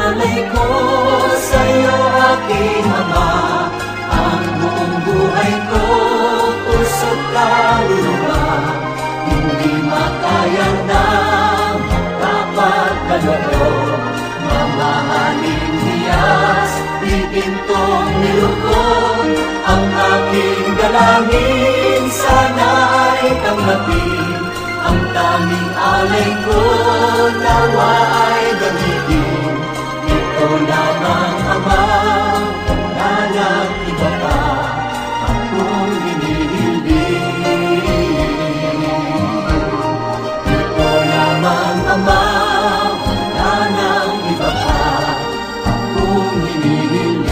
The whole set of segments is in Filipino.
alay ko sa'yo, aking Ama. Ang buong buhay ko, puso't kaluluwa, hindi makaya na magpapagkaloob. Mamahaling niyas, bibintong nilukon, ang aking dalangin sana ay tanggapin. Ang tanging alay ko nawa ay gamitin. Ito lamang, Ama, wala lang iba pa akong hinihiling. Ito lamang, Ama, wala lang iba pa akong hinihiling.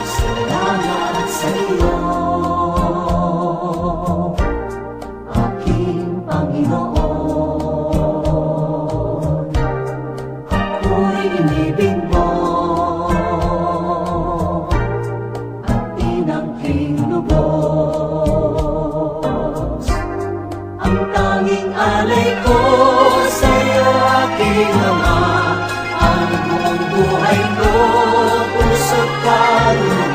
Salamat sa iyo, aking Panginoon. Ako'y inibig mo at tinangking lubos. Ang tanging alay ko sa'yo, aking Ama. Ang buong buhay ko, puso't kaluluwa,